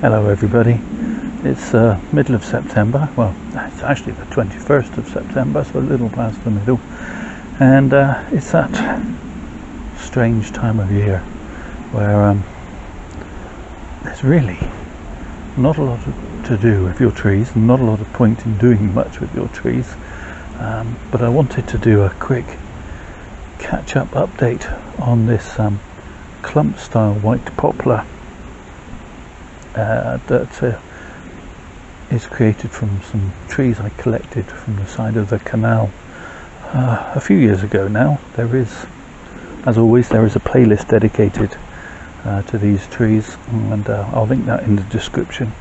Hello everybody, it's middle of September, well it's actually the 21st of September, so a little past the middle, and it's that strange time of year where there's really not a lot to do with your trees, not a lot of point in doing much with your trees, but I wanted to do a quick catch-up update on this clump style white poplar that is created from some trees I collected from the side of the canal a few years ago now. There is, as always, there is a playlist dedicated to these trees, and I'll link that in the description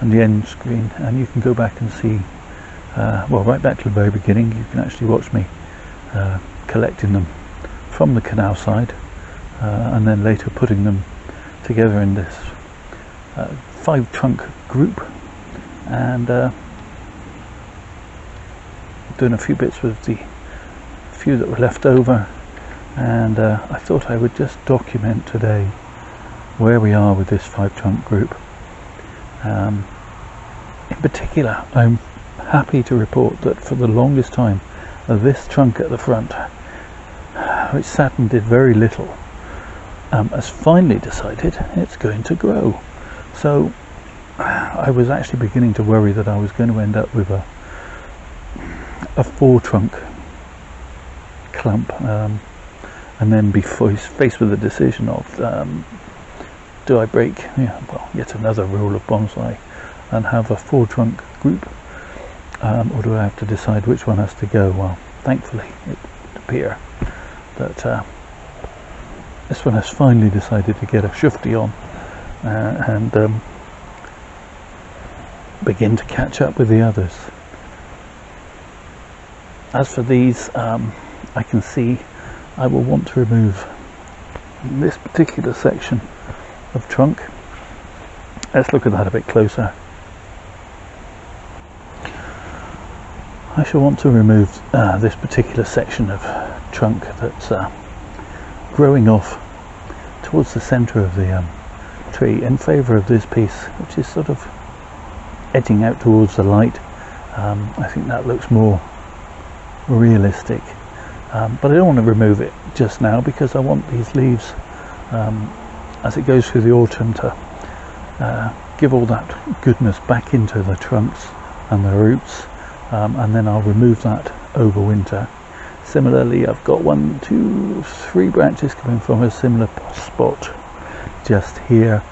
and the end screen, and you can go back and see, well, right back to the very beginning. You can actually watch me collecting them from the canal side, and then later putting them together in this 5 trunk group, and doing a few bits with the few that were left over, and I thought I would just document today where we are with this 5 trunk group. In particular, I'm happy to report that for the longest time this trunk at the front, which sat and did very little, has finally decided it's going to grow. So I was actually beginning to worry that I was going to end up with a 4 trunk clump, and then be faced with the decision of do I break yet another rule of bonsai and have a 4 trunk group, or do I have to decide which one has to go? Well, thankfully it would appear that this one has finally decided to get a shufti on and begin to catch up with the others. As for these, I can see I will want to remove this particular section of trunk. Let's look at that a bit closer. I shall want to remove this particular section of trunk that's growing off towards the centre of the tree in favour of this piece, which is sort of edging out towards the light. I think that looks more realistic, but I don't want to remove it just now because I want these leaves, as it goes through the autumn, to give all that goodness back into the trunks and the roots, and then I'll remove that over winter. Similarly, I've got 1, 2, 3 branches coming from a similar spot just here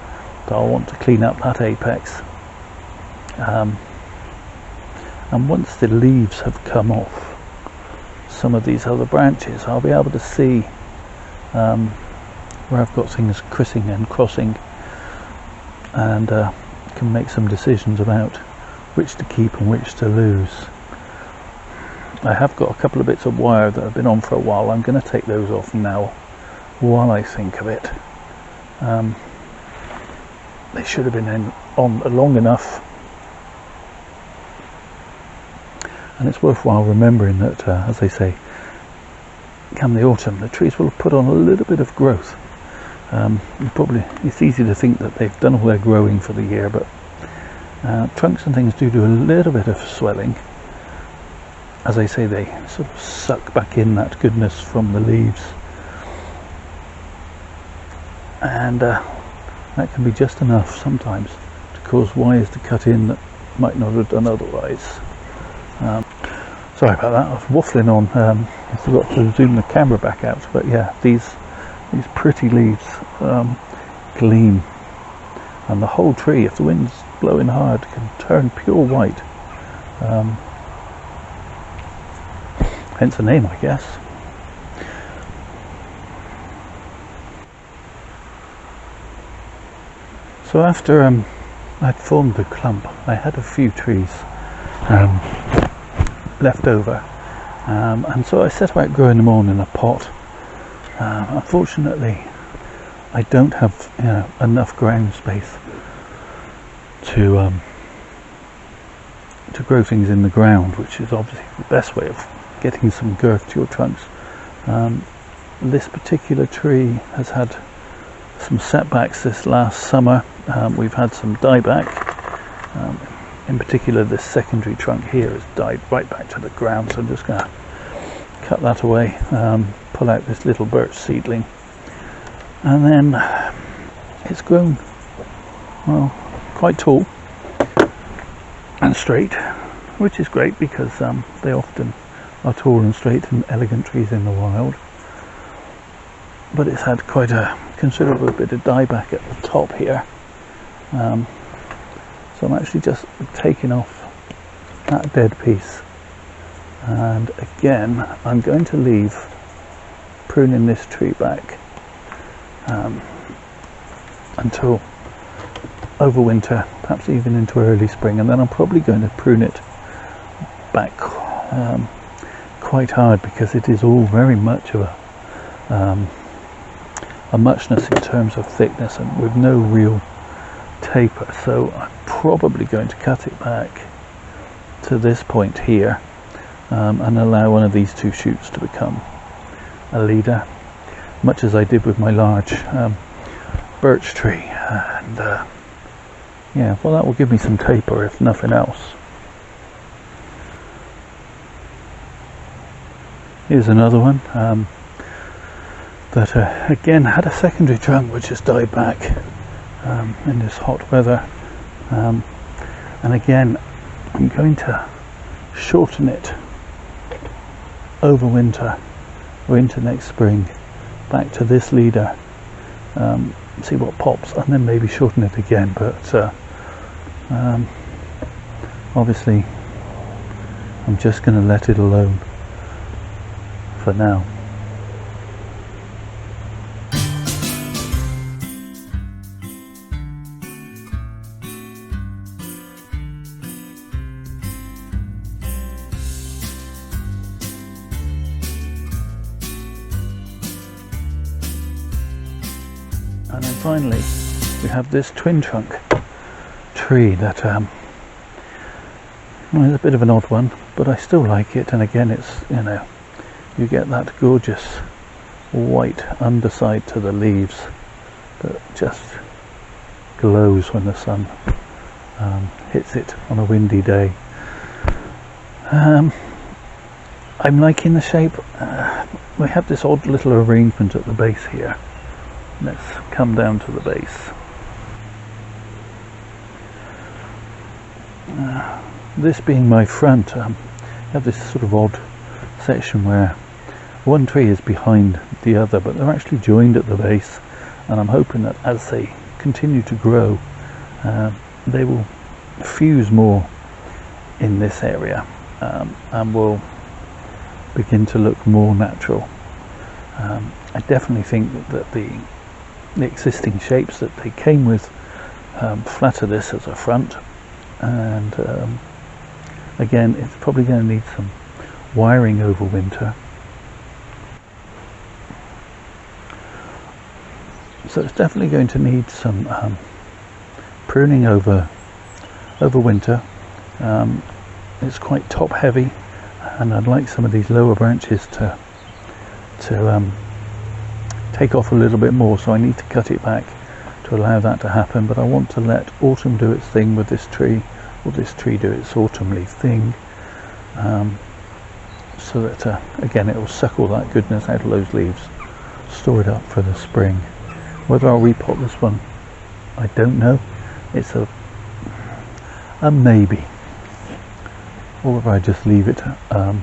that I'll want to clean up that apex, and once the leaves have come off some of these other branches, I'll be able to see where I've got things crissing and crossing, and can make some decisions about which to keep and which to lose. I have got a couple of bits of wire that have been on for a while. I'm going to take those off now while I think of it. They should have been on long enough, and it's worthwhile remembering that, as they say, come the autumn, the trees will put on a little bit of growth. It's easy to think that they've done all their growing for the year, but trunks and things do a little bit of swelling. As I say, they sort of suck back in that goodness from the leaves, and that can be just enough sometimes to cause wires to cut in that might not have done otherwise. Sorry about that, I was waffling on. I forgot to zoom the camera back out, but yeah, these pretty leaves gleam, and the whole tree, if the wind's blowing hard, can turn pure white. Hence the name, I guess. So after I'd formed the clump, I had a few trees left over, and so I set about growing them all in a pot. Unfortunately, I don't have enough ground space to grow things in the ground, which is obviously the best way of getting some girth to your trunks. This particular tree has had some setbacks this last summer. we've had some dieback. In particular, this secondary trunk here has died right back to the ground, so I'm just going to cut that away, pull out this little birch seedling, and then it's grown, well, quite tall and straight, which is great because they often are tall and straight and elegant trees in the wild. But it's had quite a considerable bit of dieback at the top here, so I'm actually just taking off that dead piece, and again I'm going to leave pruning this tree back until over winter, perhaps even into early spring, and then I'm probably going to prune it back quite hard, because it is all very much of a muchness in terms of thickness and with no real taper. So I'm probably going to cut it back to this point here, and allow one of these two shoots to become a leader, much as I did with my large birch tree. And yeah, well, that will give me some taper if nothing else. Here's another one that again had a secondary trunk which has died back in this hot weather, and again I'm going to shorten it over winter or into next spring back to this leader, see what pops, and then maybe shorten it again. But obviously I'm just going to let it alone for now. And then finally we have this twin trunk tree that well, it's a bit of an odd one, but I still like it. And again, it's, you know, you get that gorgeous white underside to the leaves that just glows when the sun hits it on a windy day. I'm liking the shape. We have this odd little arrangement at the base here. Let's come down to the base. This being my front, I have this sort of odd section where one tree is behind the other, but they're actually joined at the base, and I'm hoping that as they continue to grow, they will fuse more in this area, and will begin to look more natural. I definitely think that the existing shapes that they came with flatter this as a front, and again, it's probably going to need some wiring over winter. So it's definitely going to need some pruning over winter. It's quite top heavy, and I'd like some of these lower branches to take off a little bit more, so I need to cut it back to allow that to happen. But I want to let autumn do its thing with this tree, or this tree do its autumnly thing, so that again, it will suck all that goodness out of those leaves, store it up for the spring. Whether I'll repot this one, I don't know. It's a maybe, or whether I just leave it to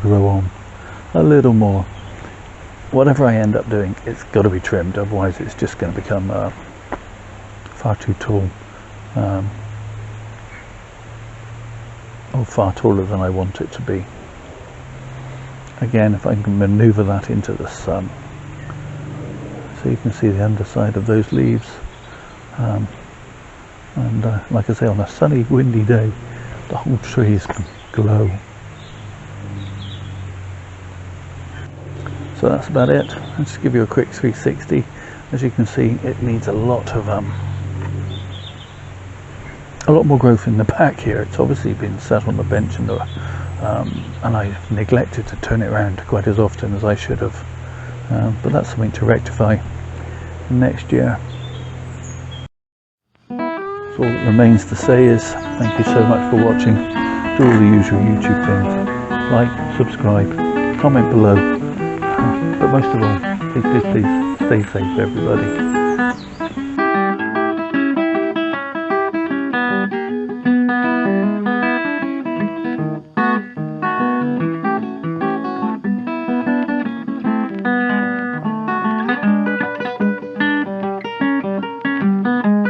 grow on a little more. Whatever I end up doing, it's got to be trimmed, otherwise it's just going to become far too tall, or far taller than I want it to be. Again, if I can maneuver that into the sun, so you can see the underside of those leaves, and like I say, on a sunny, windy day, the whole tree is going to glow. So that's about it. I'll just give you a quick 360. As you can see, it needs a lot more growth in the back here. It's obviously been sat on the bench, and I've neglected to turn it around quite as often as I should have. But that's something to rectify next year. So all that remains to say is thank you so much for watching. Do all the usual YouTube things. Like, subscribe, comment below. But most of all, please, please, please stay safe, everybody.